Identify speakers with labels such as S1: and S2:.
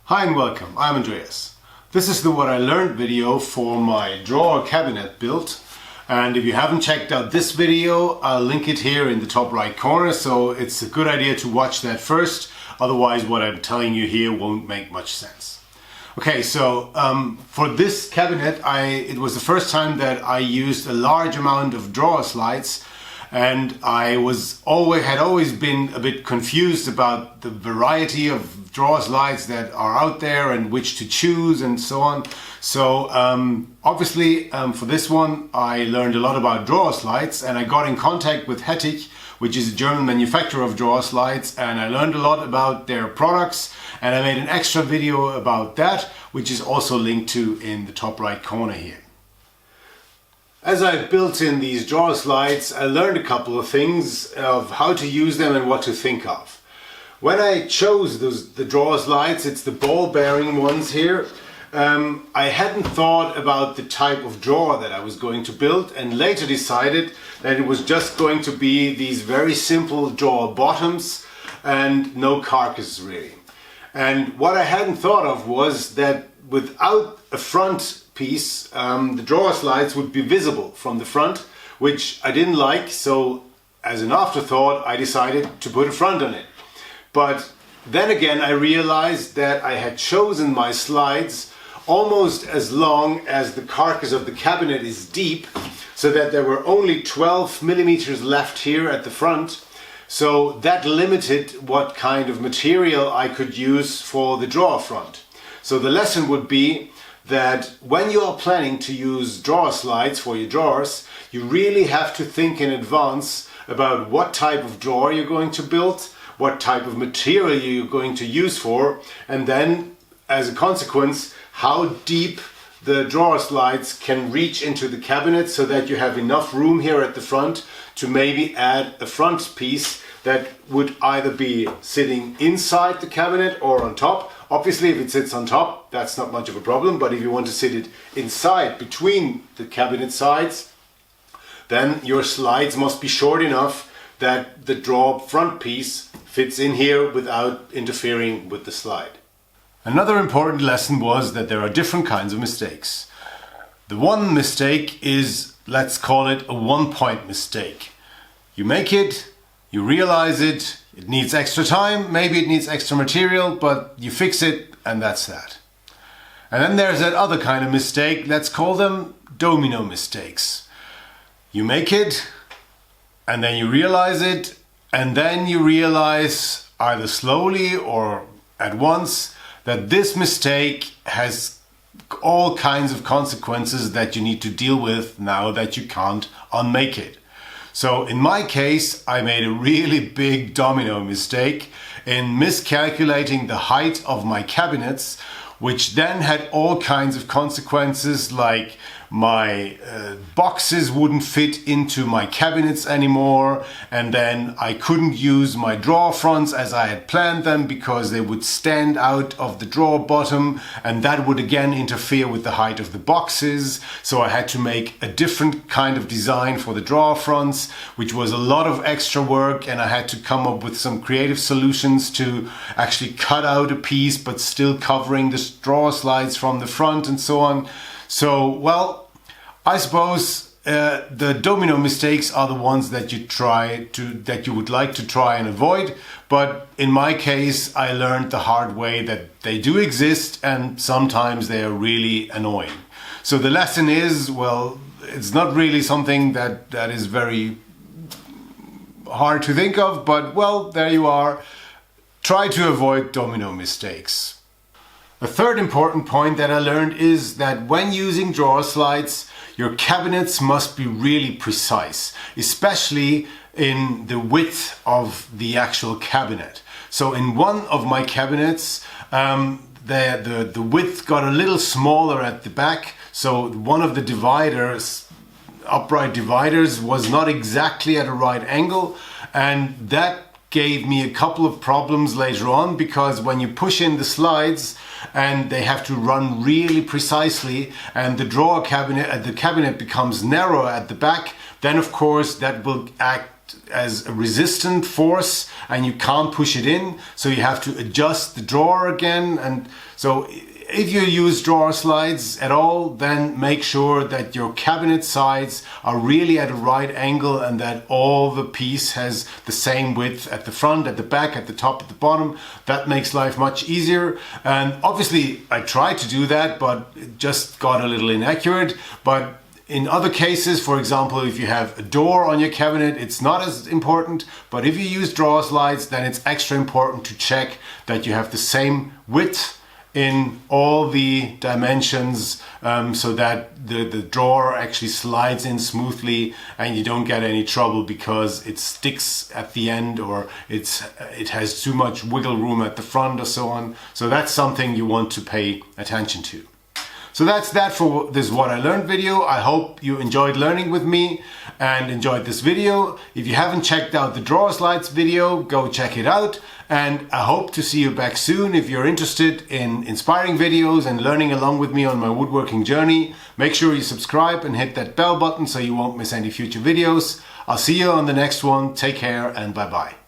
S1: Hi and welcome, I'm Andreas. This is the What I Learned video for my drawer cabinet build. And if you haven't checked out this video, I'll link it here in the top right corner, so it's a good idea to watch that first. Otherwise what I'm telling you here won't make much sense. Okay, so for this cabinet, it was the first time that I used a large amount of drawer slides, and I had always been a bit confused about the variety of drawer slides that are out there and which to choose and so on. So obviously for this one I learned a lot about drawer slides, and I got in contact with Hettich, which is a German manufacturer of drawer slides, and I learned a lot about their products, and I made an extra video about that, which is also linked to in the top right corner here. As I built in these drawer slides, I learned a couple of things of how to use them and what to think of. When I chose the drawer slides, it's the ball bearing ones here, I hadn't thought about the type of drawer that I was going to build, and later decided that it was just going to be these very simple drawer bottoms and no carcass really. And what I hadn't thought of was that without a front piece, the drawer slides would be visible from the front, which I didn't like, so as an afterthought I decided to put a front on it. But then again I realized that I had chosen my slides almost as long as the carcass of the cabinet is deep, so that there were only 12 millimeters left here at the front. So that limited what kind of material I could use for the drawer front. So the lesson would be that when you are planning to use drawer slides for your drawers, you really have to think in advance about what type of drawer you're going to build, what type of material you're going to use for, and then as a consequence how deep the drawer slides can reach into the cabinet, so that you have enough room here at the front to maybe add a front piece that would either be sitting inside the cabinet or on top. Obviously if it sits on top, that's not much of a problem, but if you want to sit it inside between the cabinet sides, then your slides must be short enough that the drawer front piece fits in here without interfering with the slide. Another important lesson was that there are different kinds of mistakes. The one mistake is, let's call it a one-point mistake. You make it, you realize it needs extra time, maybe it needs extra material, but you fix it and that's that. And then there's that other kind of mistake, let's call them domino mistakes. You make it, and then you realize it, and then you realize either slowly or at once that this mistake has all kinds of consequences that you need to deal with now that you can't unmake it. So in my case, I made a really big domino mistake in miscalculating the height of my cabinets, which then had all kinds of consequences, like my boxes wouldn't fit into my cabinets anymore, and then I couldn't use my drawer fronts as I had planned them because they would stand out of the drawer bottom, and that would again interfere with the height of the boxes. So I had to make a different kind of design for the drawer fronts, which was a lot of extra work, and I had to come up with some creative solutions to actually cut out a piece but still covering the drawer slides from the front and so on. So, well, I suppose the domino mistakes are the ones that you would like to try and avoid. But in my case, I learned the hard way that they do exist, and sometimes they are really annoying. So the lesson is, well, it's not really something that is very hard to think of, but well, there you are. Try to avoid domino mistakes. A third important point that I learned is that when using drawer slides, your cabinets must be really precise, especially in the width of the actual cabinet. So in one of my cabinets, the width got a little smaller at the back, so one of the dividers, upright dividers, was not exactly at a right angle, and that gave me a couple of problems later on, because when you push in the slides and they have to run really precisely, and the drawer cabinet, the cabinet becomes narrow at the back, then of course that will act as a resistant force and you can't push it in, so you have to adjust the drawer again. And so if you use drawer slides at all, then make sure that your cabinet sides are really at a right angle and that all the piece has the same width at the front, at the back, at the top, at the bottom. That makes life much easier. And obviously I tried to do that, but it just got a little inaccurate. But in other cases, for example, if you have a door on your cabinet, it's not as important. But if you use drawer slides, then it's extra important to check that you have the same width in all the dimensions, so that the drawer actually slides in smoothly and you don't get any trouble because it sticks at the end, or it has too much wiggle room at the front or so on. So that's something you want to pay attention to. So that's that for this What I Learned video. I hope you enjoyed learning with me and enjoyed this video. If you haven't checked out the drawer slides video, go check it out. And I hope to see you back soon. If you're interested in inspiring videos and learning along with me on my woodworking journey, make sure you subscribe and hit that bell button so you won't miss any future videos. I'll see you on the next one. Take care and bye-bye.